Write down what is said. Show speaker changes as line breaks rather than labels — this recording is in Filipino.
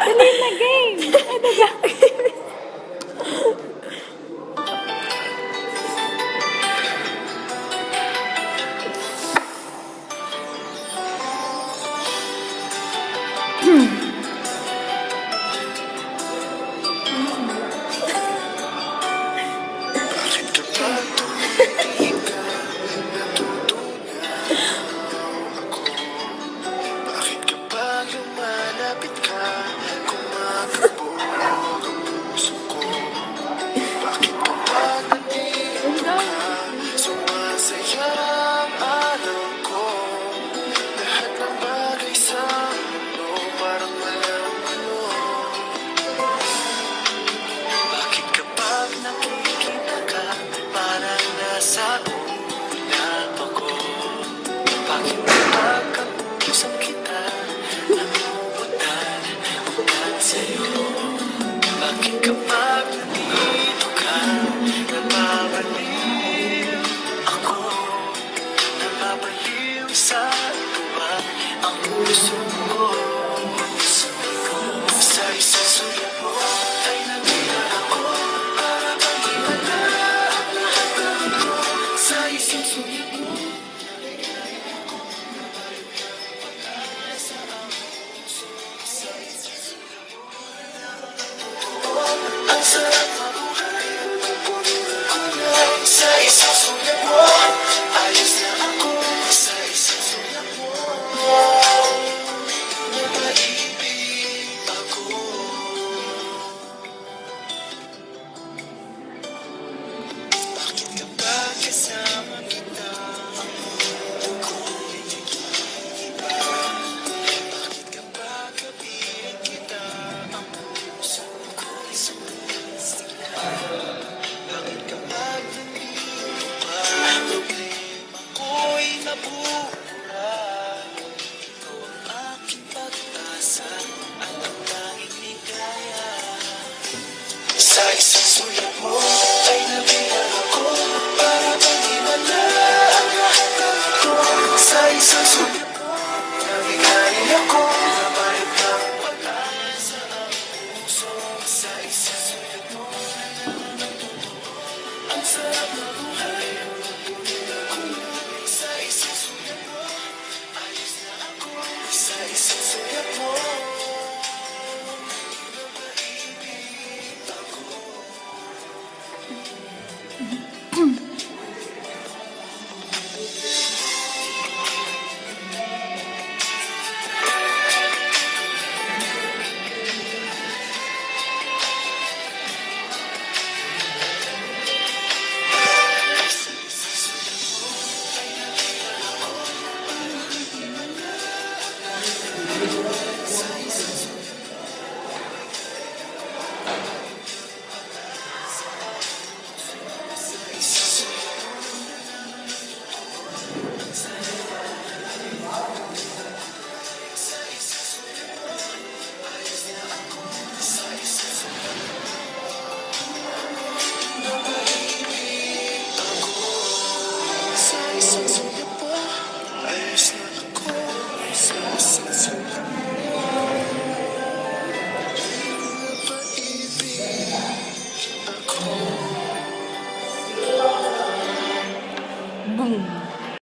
Dali na game! Ano ba?
Bakit kapag tumingin ka, natutunan ako? Bakit kapag lumalapit ka, kumakabog ang puso ko? Bakit kapag nandito ka, sumasaya ang araw ko? Lahat ng bagay sa mundo parang walang ano. Bakit kapag nakikita ka, parang nasa ulap ako? Bakit kapag kausap kita, nabubutan ugat sa'yo? Bakit kapag nandito ka, napapaliw ako? Napapaliw sa tuwa ang puso ko. Sa isang sulat mo ay nandito ako, para bang iwala ang lahat ng ito. Sa isang sulat mo ang sarap mabuhay, puno ng kulay. Sa isang sulat mo, ayos na ako. Sa isang sulat mo, napaibig ako. Bakit kapag kasama kita, ang mundo ko'y nag-iiba? Bakit kapag kapiling kita, ang puso ko'y sumisila? Bakit kapag nandito ka, problema ko'y nabubura? Ikaw ang aking pag-asa at ang tanging ligaya. Sa isang sulat